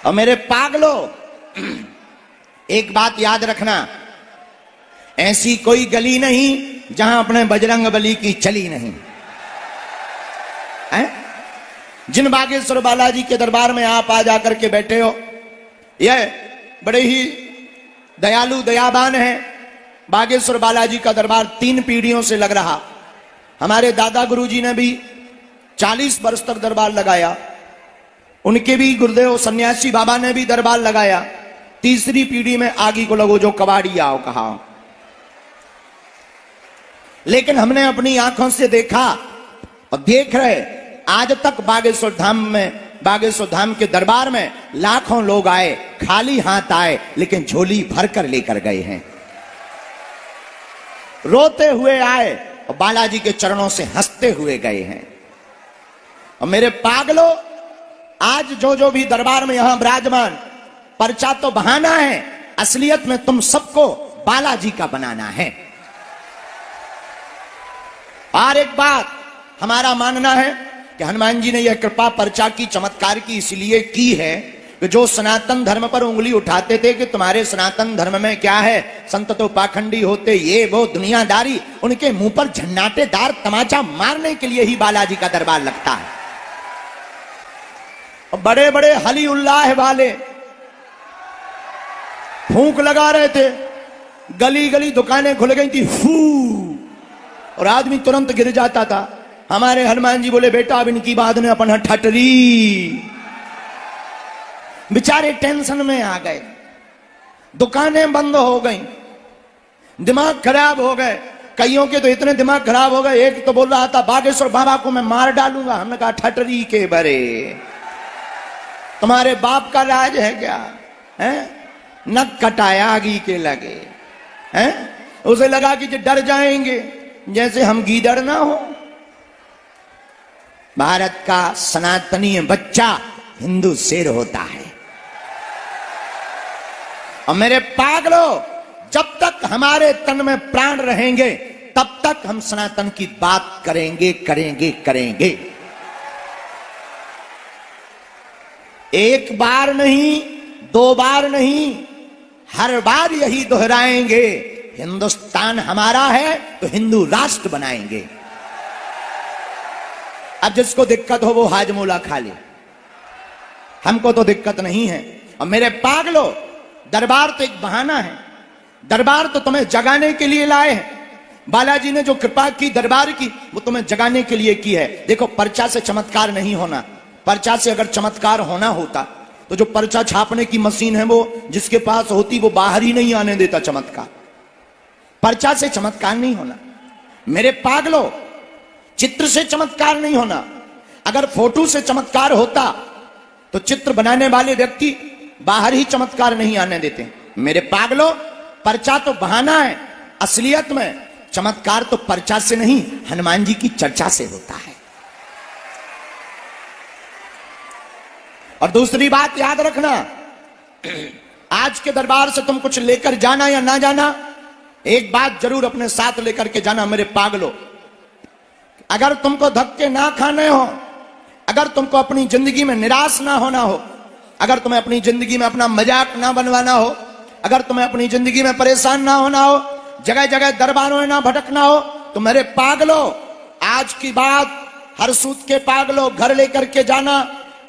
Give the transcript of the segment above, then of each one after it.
और मेरे पागलों, एक बात याद रखना, ऐसी कोई गली नहीं जहां अपने बजरंग बली की चली नहीं है। जिन बागेश्वर बालाजी के दरबार में आप आ जाकर के बैठे हो, यह बड़े ही दयालु दयावान है। बागेश्वर बालाजी का दरबार 3 पीढ़ियों से लग रहा। हमारे दादा गुरुजी ने भी 40 वर्ष तक दरबार लगाया, उनके भी गुरुदेव सन्यासी बाबा ने भी दरबार लगाया। तीसरी पीढ़ी में आगे को लगो जो कबाड़ी आओ कहा। लेकिन हमने अपनी आंखों से देखा और देख रहे, आज तक बागेश्वर धाम के दरबार में लाखों लोग आए, खाली हाथ आए, लेकिन झोली भरकर लेकर गए हैं। रोते हुए आए और बालाजी के चरणों से हंसते हुए गए हैं। और मेरे पागलों, आज जो भी दरबार में यहां विराजमान, पर्चा तो बहाना है, असलियत में तुम सबको बालाजी का बनाना है। और एक बात हमारा मानना है कि हनुमान जी ने यह कृपा पर्चा की, चमत्कार की इसलिए की है कि जो सनातन धर्म पर उंगली उठाते थे कि तुम्हारे सनातन धर्म में क्या है, संत तो पाखंडी होते, ये वो दुनियादारी, उनके मुंह पर झन्नाटेदार तमाचा मारने के लिए ही बालाजी का दरबार लगता है। और बड़े बड़े हली उल्लाह वाले फूंक लगा रहे थे, गली गली दुकानें खुल गई थी, फू, और आदमी तुरंत गिर जाता था। हमारे हनुमान जी बोले, बेटा अब इनकी बात ने अपन ठटरी। बेचारे टेंशन में आ गए, दुकानें बंद हो गई, दिमाग खराब हो गए। कईयों के तो इतने दिमाग खराब हो गए, एक तो बोल रहा था बागेश्वर बाबा को मैं मार डालूंगा। हमने कहा ठटरी के बरे, तुम्हारे बाप का राज है क्या है? नक कटाया आगी के लगे हैं। उसे लगा कि डर जाएंगे जैसे हम गीदड़ ना हो। भारत का सनातनी बच्चा हिंदू शेर होता है। और मेरे पागलों, जब तक हमारे तन में प्राण रहेंगे तब तक हम सनातन की बात करेंगे करेंगे करेंगे। एक बार नहीं, 2 बार नहीं, हर बार यही दोहराएंगे, हिंदुस्तान हमारा है तो हिंदू राष्ट्र बनाएंगे। अब जिसको दिक्कत हो वो हाजमोला खा ले, हमको तो दिक्कत नहीं है। और मेरे पागलों, दरबार तो एक बहाना है, दरबार तो तुम्हें जगाने के लिए लाए हैं। बालाजी ने जो कृपा की दरबार की, वो तुम्हें जगाने के लिए की है। देखो, पर्चा से चमत्कार नहीं होना। पर्चा से अगर चमत्कार होना होता तो जो पर्चा छापने की मशीन है वो जिसके पास होती, वो बाहर ही नहीं आने देता चमत्कार। पर्चा से चमत्कार नहीं होना। मेरे पागलों, चित्र से चमत्कार नहीं होना। अगर फोटो से चमत्कार होता तो चित्र बनाने वाले व्यक्ति बाहर ही चमत्कार नहीं आने देते। मेरे पागलों, पर्चा तो बहाना है, असलियत में चमत्कार तो पर्चा से नहीं, हनुमान जी की चर्चा से होता है। और दूसरी बात याद रखना, आज के दरबार से तुम कुछ लेकर जाना या ना जाना, एक बात जरूर अपने साथ लेकर के जाना। मेरे पागलों, अगर तुमको धक्के ना खाने हो, अगर तुमको अपनी जिंदगी में निराश ना होना हो, अगर तुम्हें अपनी जिंदगी में अपना मजाक ना बनवाना हो, अगर तुम्हें अपनी जिंदगी में परेशान ना होना हो, जगह जगह दरबारों में ना भटकना हो, तो मेरे पागलों, आज की बात हर सूत के पागलों घर लेकर के जाना।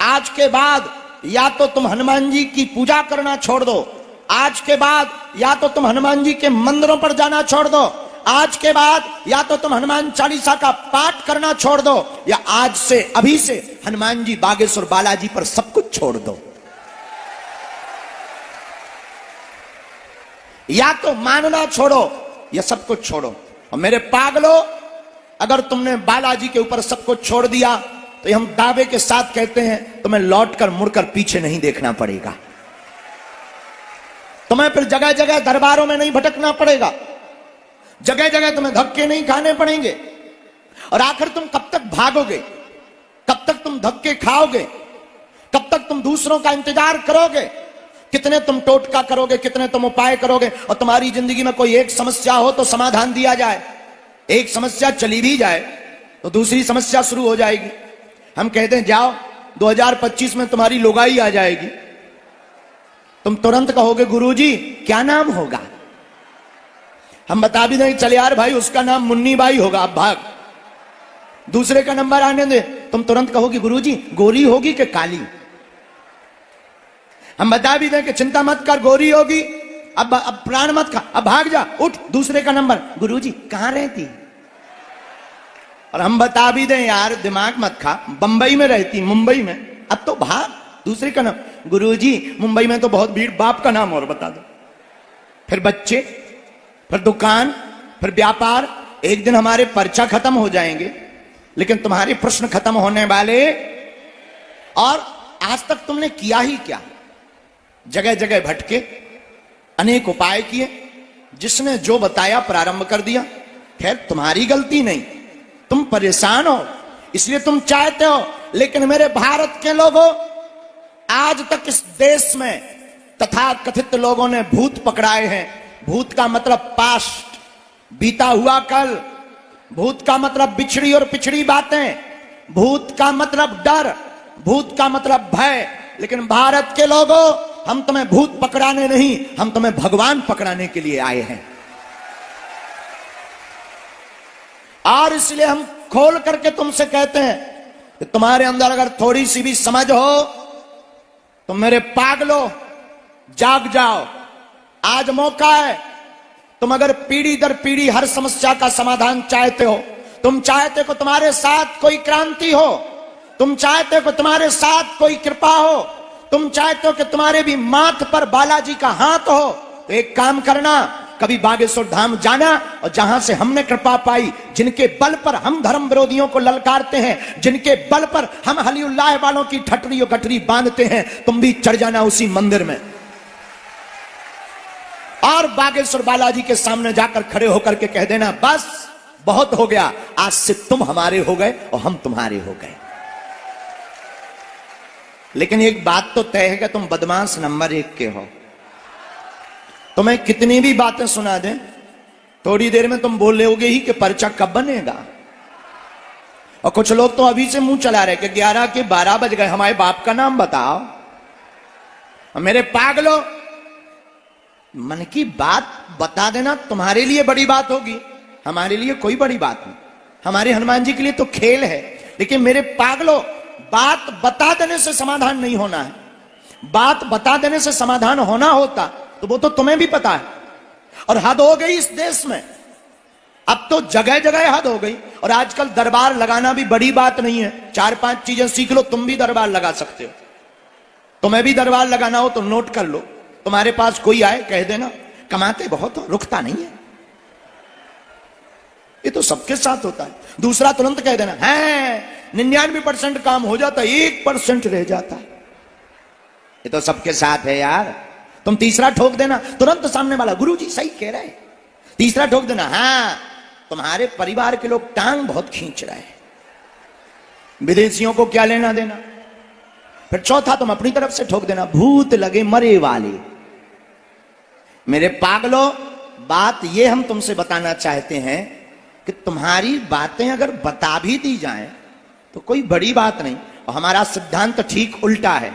आज के बाद या तो तुम हनुमान जी की पूजा करना छोड़ दो, आज के बाद या तो तुम हनुमान जी के मंदिरों पर जाना छोड़ दो, आज के बाद या तो तुम हनुमान चालीसा का पाठ करना छोड़ दो, या आज से अभी से हनुमान जी बागेश्वर बालाजी पर सब कुछ छोड़ दो। या तो मानना छोड़ो या सब कुछ छोड़ो। और मेरे पागलों, अगर तुमने बालाजी के ऊपर सब कुछ छोड़ दिया तो हम दावे के साथ कहते हैं, तुम्हें लौटकर मुड़कर पीछे नहीं देखना पड़ेगा। तुम्हें फिर जगह जगह दरबारों में नहीं भटकना पड़ेगा, जगह जगह तुम्हें धक्के नहीं खाने पड़ेंगे। और आखिर तुम कब तक भागोगे, कब तक तुम धक्के खाओगे, कब तक तुम दूसरों का इंतजार करोगे, कितने तुम टोटका करोगे, कितने तुम उपाय करोगे। और तुम्हारी जिंदगी में कोई एक समस्या हो तो समाधान दिया जाए, एक समस्या चली भी जाए तो दूसरी समस्या शुरू हो जाएगी। हम कहते हैं जाओ 2025 में तुम्हारी लुगाई आ जाएगी, तुम तुरंत कहोगे गुरुजी क्या नाम होगा। हम बता भी दें चल यार भाई उसका नाम मुन्नी बाई होगा, अब भाग। दूसरे का नंबर आने दे, तुम तुरंत कहोगे गुरुजी गोरी होगी कि काली। हम बता भी दें कि चिंता मत कर गोरी होगी, अब प्राण मत खा, अब भाग जा, उठ। दूसरे का नंबर गुरुजी कहां रहती। और हम बता भी दें यार दिमाग मत खा, बंबई में रहती, मुंबई में, अब तो भाग। दूसरे का नाम गुरुजी मुंबई में तो बहुत भीड़, बाप का नाम और बता दो। फिर बच्चे, फिर दुकान, फिर व्यापार। एक दिन हमारे पर्चा खत्म हो जाएंगे लेकिन तुम्हारे प्रश्न खत्म होने वाले। और आज तक तुमने किया ही क्या, जगह जगह भटके, अनेक उपाय किए, जिसने जो बताया प्रारंभ कर दिया। खैर तुम्हारी गलती नहीं, तुम परेशान हो इसलिए तुम चाहते हो। लेकिन मेरे भारत के लोगों, आज तक इस देश में तथा कथित लोगों ने भूत पकड़ाए हैं। भूत का मतलब पास्ट, बीता हुआ कल। भूत का मतलब बिछड़ी और पिछड़ी बातें। भूत का मतलब डर, भूत का मतलब भय। लेकिन भारत के लोगों, हम तुम्हें भूत पकड़ाने नहीं, हम तुम्हें भगवान पकड़ाने के लिए आए हैं। और इसलिए हम खोल करके तुमसे कहते हैं कि तुम्हारे अंदर अगर थोड़ी सी भी समझ हो तो मेरे पागलों जाग जाओ, आज मौका है। तुम अगर पीढ़ी दर पीढ़ी हर समस्या का समाधान चाहते हो, तुम चाहते हो तुम्हारे साथ कोई क्रांति हो, तुम चाहते हो तुम्हारे साथ कोई कृपा हो, तुम चाहते हो कि तुम्हारे भी माथ पर बालाजी का हाथ हो, तो एक काम करना, कभी बागेश्वर धाम जाना और जहां से हमने कृपा पाई, जिनके बल पर हम धर्म विरोधियों को ललकारते हैं, जिनके बल पर हम हलीउल्लाह वालों की ठटरी और गठरी बांधते हैं, तुम भी चढ़ जाना उसी मंदिर में और बागेश्वर बालाजी के सामने जाकर खड़े होकर के कह देना बस बहुत हो गया, आज से तुम हमारे हो गए और हम तुम्हारे हो गए। लेकिन एक बात तो तय है कि तुम बदमाश नंबर 1 के हो। तुम्हें कितनी भी बातें सुना दें, थोड़ी देर में तुम बोल रहे ही कि पर्चा कब बनेगा। और कुछ लोग तो अभी से मुंह चला रहे कि 11 के 12 बज गए, हमारे बाप का नाम बताओ। और मेरे पागलों, मन की बात बता देना तुम्हारे लिए बड़ी बात होगी, हमारे लिए कोई बड़ी बात नहीं। हमारे हनुमान जी के लिए तो खेल है। लेकिन मेरे पागलों, बात बता देने से समाधान नहीं होना है। बात बता देने से समाधान होना होता तो वो तो तुम्हें भी पता है। और हद हो गई इस देश में, अब तो जगह जगह हद हो गई। और आजकल दरबार लगाना भी बड़ी बात नहीं है, 4-5 चीजें सीख लो, तुम भी दरबार लगा सकते हो। तुम्हें भी दरबार लगाना हो तो नोट कर लो, तुम्हारे पास कोई आए कह देना, कमाते बहुत हो, रुकता नहीं है। ये तो सबके साथ होता है। दूसरा तुरंत कह देना है 99% काम हो जाता है, 1% रह जाता है। ये तो सबके साथ है यार। तुम तीसरा ठोक देना, तुरंत सामने वाला गुरुजी सही कह रहे हैं। तीसरा ठोक देना, हाँ तुम्हारे परिवार के लोग टांग बहुत खींच रहे हैं, विदेशियों को क्या लेना देना। फिर चौथा तुम अपनी तरफ से ठोक देना, भूत लगे मरे वाले। मेरे पागलों, बात ये हम तुमसे बताना चाहते हैं कि तुम्हारी बातें अगर बता भी दी जाएं तो कोई बड़ी बात नहीं। और हमारा सिद्धांत ठीक उल्टा है।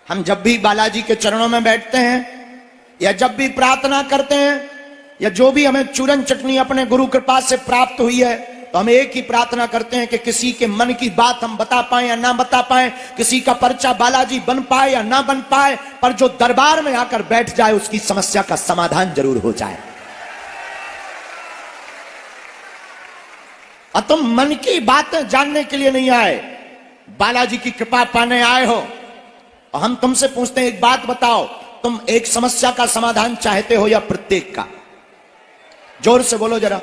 हम जब भी बालाजी के चरणों में बैठते हैं या जब भी प्रार्थना करते हैं या जो भी हमें चूरन चटनी अपने गुरु कृपा से प्राप्त हुई है, तो हम एक ही प्रार्थना करते हैं कि किसी के मन की बात हम बता पाए या ना बता पाए, किसी का पर्चा बालाजी बन पाए या ना बन पाए, पर जो दरबार में आकर बैठ जाए उसकी समस्या का समाधान जरूर हो जाए। और तुम मन की बातें जानने के लिए नहीं आए, बालाजी की कृपा पाने आए हो। और हम तुमसे पूछते हैं एक बात बताओ, तुम एक समस्या का समाधान चाहते हो या प्रत्येक का? जोर से बोलो जरा।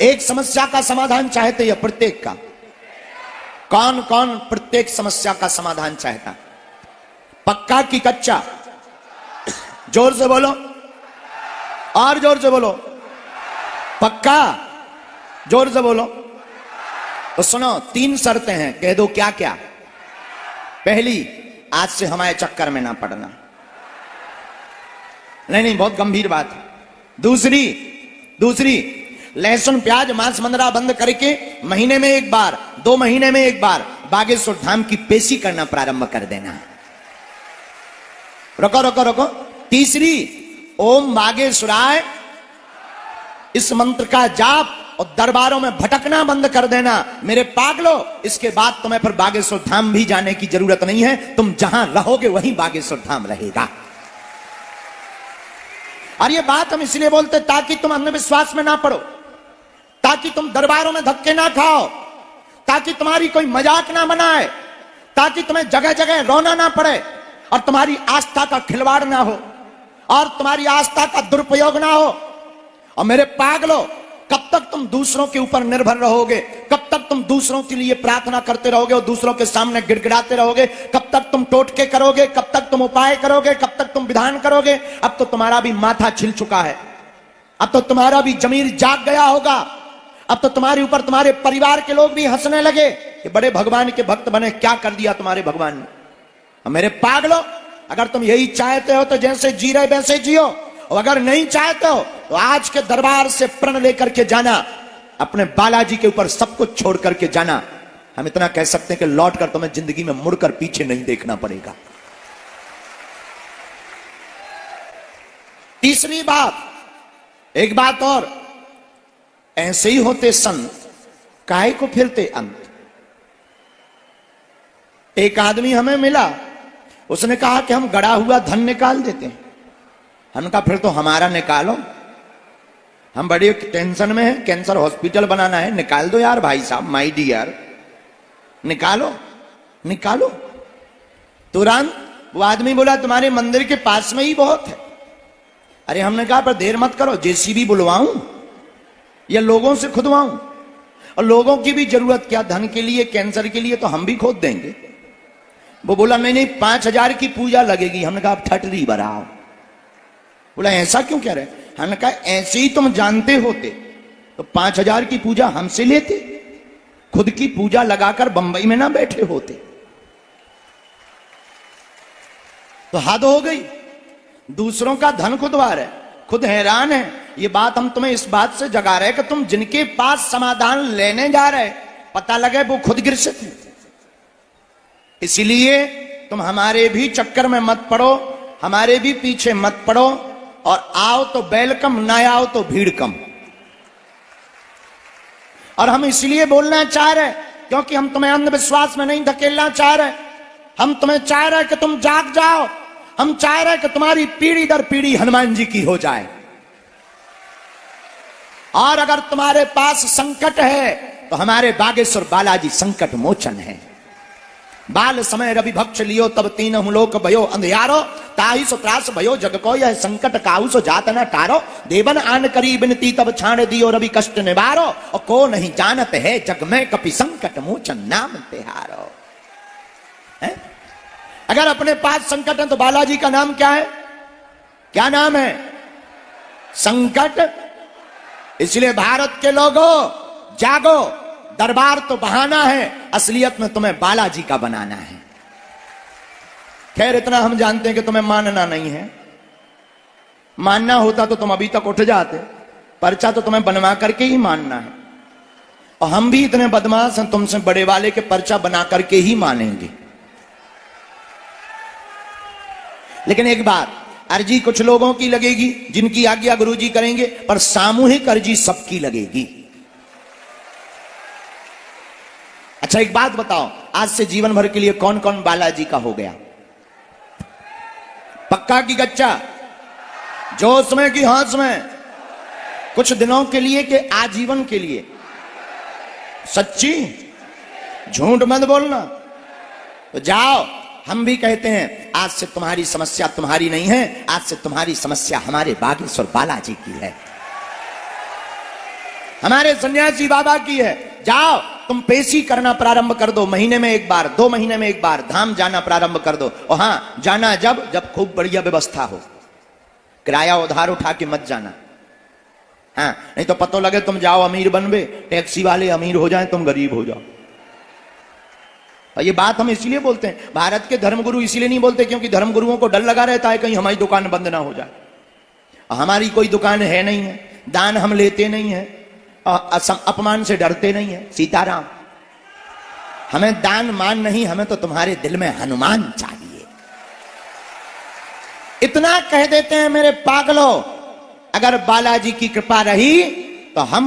एक समस्या का समाधान चाहते या प्रत्येक का? कौन कौन प्रत्येक समस्या का समाधान चाहता? पक्का की कच्चा? जोर से बोलो और जोर से बोलो। पक्का? जोर से बोलो। तो सुनो, 3 शर्तें हैं, कह दो क्या क्या। पहली, आज से हमारे चक्कर में ना पड़ना। नहीं, बहुत गंभीर बात है। दूसरी, लहसुन प्याज मांस मंदरा बंद करके महीने में एक बार, 2 महीने में एक बार बागेश्वर धाम की पेशी करना प्रारंभ कर देना। रुको रुको रुको, तीसरी, ओम बागेश्वराय, इस मंत्र का जाप और दरबारों में भटकना बंद कर देना। मेरे पागलो, इसके बाद तुम्हें फिर बागेश्वर धाम भी जाने की जरूरत नहीं है, तुम जहां रहोगे वहीं बागेश्वर धाम रहेगा। और ये बात हम इसलिए बोलते ताकि तुम अंधविश्वास में ना पड़ो, ताकि तुम दरबारों में धक्के ना खाओ, ताकि तुम्हारी कोई मजाक ना बनाए, ताकि तुम्हें जगह जगह रोना ना पड़े और तुम्हारी आस्था का खिलवाड़ ना हो और तुम्हारी आस्था का दुरुपयोग ना हो। और मेरे पागलो, कब तक तुम दूसरों के ऊपर निर्भर रहोगे? कब तक तुम दूसरों के लिए प्रार्थना करते रहोगे और दूसरों के सामने गिड़गिड़ाते रहोगे? कब तक तुम टोटके करोगे? कब तक तुम उपाय करोगे? कब तक तुम विधान करोगे? अब तो तुम्हारा भी माथा छिल चुका है, अब तो तुम्हारा भी जमीर जाग गया होगा, अब तो तुम्हारे ऊपर तुम्हारे परिवार के लोग भी हंसने लगे कि बड़े भगवान के भक्त बने, क्या कर दिया तुम्हारे भगवान ने। मेरे पागलो, अगर तुम यही चाहते हो तो जैसे जी रहे वैसे जियो, और अगर नहीं चाहते हो तो आज के दरबार से प्रण लेकर के जाना, अपने बालाजी के ऊपर सब कुछ छोड़ करके जाना। हम इतना कह सकते हैं कि लौट कर तुम्हें जिंदगी में मुड़कर पीछे नहीं देखना पड़ेगा। तीसरी बात, एक बात और, ऐसे ही होते संत काहे को फिरते अंत। एक आदमी हमें मिला, उसने कहा कि हम गड़ा हुआ धन निकाल देते हैं। हमने कहा फिर तो हमारा निकालो, हम बड़ी टेंशन में हैं, कैंसर हॉस्पिटल बनाना है, निकाल दो यार भाई साहब, माय डियर, निकालो निकालो। तुरंत वो आदमी बोला तुम्हारे मंदिर के पास में ही बहुत है। अरे हमने कहा पर देर मत करो, जेसीबी बुलवाऊं या लोगों से खुदवाऊं? और लोगों की भी जरूरत क्या, धन के लिए, कैंसर के लिए तो हम भी खोद देंगे। वो बोला नहीं नहीं 5,000 की पूजा लगेगी। हमने कहा आप ठटरी बढ़ाओ। बोला ऐसा क्यों कह रहे? हमने कहा ऐसे ही तुम जानते होते तो 5,000 की पूजा हमसे लेते, खुद की पूजा लगाकर बंबई में ना बैठे होते। तो हद हो गई, दूसरों का धन खुदवा रहे, खुद हैरान है। ये बात हम तुम्हें इस बात से जगा रहे कि तुम जिनके पास समाधान लेने जा रहे, पता लगे वो खुद ग्रसित है। इसलिए तुम हमारे भी चक्कर में मत पड़ो, हमारे भी पीछे मत पड़ो, और आओ तो वेलकम, ना आओ तो भीड़ कम। और हम इसलिए बोलना चाह रहे क्योंकि हम तुम्हें अंधविश्वास में नहीं धकेलना चाह रहे, हम तुम्हें चाह रहे कि तुम जाग जाओ, हम चाह रहे कि तुम्हारी पीढ़ी दर पीढ़ी हनुमान जी की हो जाए। और अगर तुम्हारे पास संकट है तो हमारे बागेश्वर बालाजी संकट मोचन है। बाल समय रवि भक्ष लियो तब तीनहु लोक भयो अंधियारो, ताहि सो त्रास भयो जग को यह संकट काहू सो जात न टारो। देवन आन करी बिनती तब छाण दियो रवि कष्ट निवारो, और को नहीं जानत है जग में कपि संकट मोचन नाम तिहारो। अगर अपने पास संकट है तो बालाजी का नाम क्या है? क्या नाम है? संकट। इसलिए भारत के लोगों जागो, दरबार तो बहाना है, असलियत में तुम्हें बालाजी का बनाना है। खैर इतना हम जानते हैं कि तुम्हें मानना नहीं है, मानना होता तो तुम अभी तक उठ जाते, पर्चा तो तुम्हें बनवा करके ही मानना है। और हम भी इतने बदमाश हैं, तुमसे बड़े वाले के पर्चा बना करके ही मानेंगे। लेकिन एक बात, अर्जी कुछ लोगों की लगेगी जिनकी आज्ञा गुरुजी करेंगे, पर सामूहिक अर्जी सबकी लगेगी। अच्छा एक बात बताओ, आज से जीवन भर के लिए कौन कौन बालाजी का हो गया? पक्का की गच्चा? जोश में कि होश में? कुछ दिनों के लिए कि आजीवन के लिए? सच्ची? झूठ मत बोलना। तो जाओ, हम भी कहते हैं आज से तुम्हारी समस्या तुम्हारी नहीं है, आज से तुम्हारी समस्या हमारे बागेश्वर बालाजी की है, हमारे सन्यासी बाबा की है। जाओ तुम पेशी करना प्रारंभ कर दो, महीने में एक बार, 2 महीने में एक बार धाम जाना प्रारंभ कर दो। और हां, जाना जब खूब बढ़िया व्यवस्था हो, किराया उधार उठा के मत जाना। हाँ, नहीं तो पता लगे तुम जाओ अमीर बनबे, टैक्सी वाले अमीर हो जाए, तुम गरीब हो जाओ। और ये बात हम इसलिए बोलते हैं, भारत के धर्मगुरु इसलिए नहीं बोलते क्योंकि धर्मगुरुओं को डर लगा रहता है कहीं हमारी दुकान बंद ना हो जाए। हमारी कोई दुकान है नहीं है, दान हम लेते नहीं है, अपमान से डरते नहीं है। सीताराम, हमें दान मान नहीं, हमें तो तुम्हारे दिल में हनुमान चाहिए। इतना कह देते हैं मेरे पागलों, अगर बालाजी की कृपा रही तो हम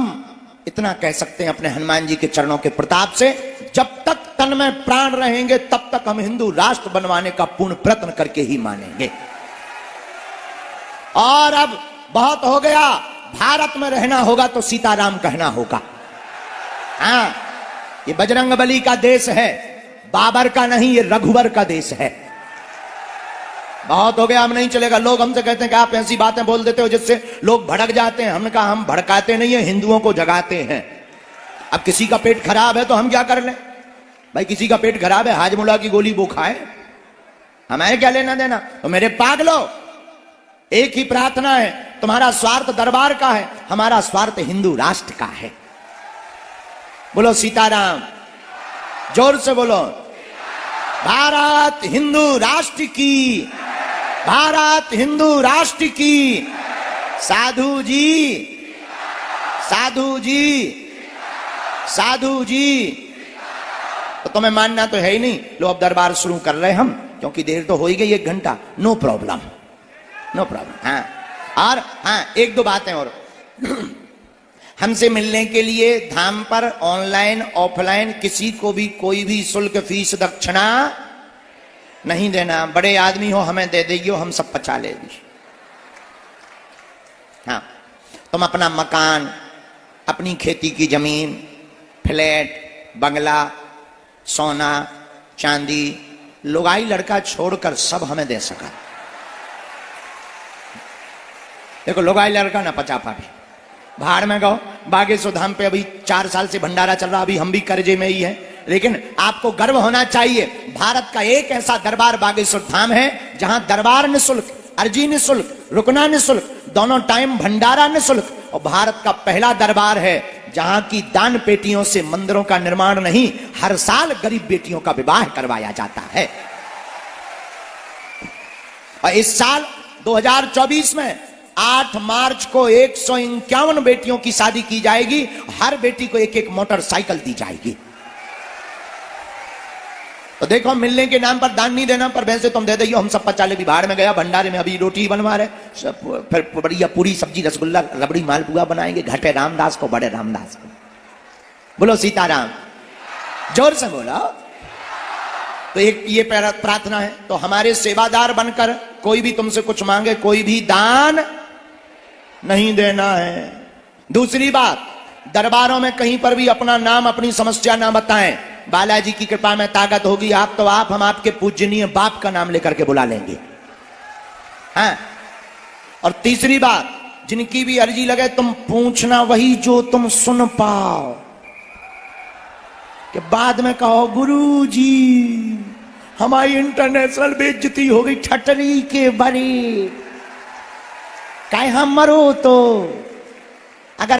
इतना कह सकते हैं अपने हनुमान जी के चरणों के प्रताप से, जब तक तन में प्राण रहेंगे तब तक हम हिंदू राष्ट्र बनवाने का पूर्ण प्रयत्न करके ही मानेंगे। और अब बहुत हो गया, भारत में रहना होगा तो सीताराम कहना होगा। हाँ, ये बजरंगबली का देश है, बाबर का नहीं, ये रघुवर का देश है। बहुत हो गया, हम नहीं चलेगा। लोग हमसे कहते हैं कि आप ऐसी बातें बोल देते हो जिससे लोग भड़क जाते हैं। हमने कहा हम भड़काते नहीं है, हिंदुओं को जगाते हैं। अब किसी का पेट खराब है तो हम क्या कर लें भाई? किसी का पेट खराब है, हाजमुला की गोली वो खाए, हमें क्या लेना देना? तो मेरे पागलों, एक ही प्रार्थना है, तुम्हारा स्वार्थ दरबार का है, हमारा स्वार्थ हिंदू राष्ट्र का है। बोलो सीताराम, जोर से बोलो। भारत हिंदू राष्ट्र की, भारत हिंदू राष्ट्र की। साधु जी, साधु जी, साधु जी। तो तुम्हें मानना तो है ही नहीं। लो अब दरबार शुरू कर रहे हम, क्योंकि देर तो हो ही गई 1 घंटा। No problem, no problem. हाँ, और हाँ, 1-2 बातें और। हमसे मिलने के लिए धाम पर ऑनलाइन ऑफलाइन किसी को भी कोई भी शुल्क फीस दक्षिणा नहीं देना। बड़े आदमी हो, हमें दे देगी, हम सब पचा लेगी। हाँ, तुम अपना मकान, अपनी खेती की जमीन, फ्लैट, बंगला, सोना चांदी, लुगाई लड़का छोड़कर सब हमें दे सका। देखो, लुगाई लड़का ना पचा पाए, भाड़ में गो। बागेश्वर धाम पे अभी 4 साल से भंडारा चल रहा, अभी हम भी कर्जे में ही हैं। लेकिन आपको गर्व होना चाहिए, भारत का एक ऐसा दरबार बागेश्वर धाम है जहां दरबार निःशुल्क, अर्जी निःशुल्क, रुकना निःशुल्क, दोनों टाइम भंडारा निःशुल्क। और भारत का पहला दरबार है जहां की दान पेटियों से मंदिरों का निर्माण नहीं, हर साल गरीब बेटियों का विवाह करवाया जाता है। और इस साल 2024 में 8 मार्च को 151 बेटियों की शादी की जाएगी। हर बेटी को 1-1 मोटरसाइकिल दी जाएगी। तो देखो, मिलने के नाम पर दान नहीं देना, पर वैसे तुम दे दो, हम सब पचा ले। बिहार में गया, भंडारे में अभी रोटी बनवा रहे, सब फिर बढ़िया पूरी सब्जी, रसगुल्ला, रबड़ी, मालपुआ बनाएंगे। घटे रामदास को, बड़े रामदास को। बोलो सीताराम, जोर से बोलो। तो एक ये प्रार्थना है। तो हमारे सेवादार बनकर कोई भी तुमसे कुछ मांगे, कोई भी दान नहीं देना है। दूसरी बात, दरबारों में कहीं पर भी अपना नाम, अपनी समस्या ना बताएं। बालाजी की कृपा में ताकत होगी, आप तो आप, हम आपके पूजनीय बाप का नाम लेकर के बुला लेंगे। हाँ, और तीसरी बात, जिनकी भी अर्जी लगे तुम पूछना वही जो तुम सुन पाओ, कि बाद में कहो गुरुजी हमारी इंटरनेशनल बेइज्जती हो गई, ठटरी के बड़ी, कहे हम मरो तो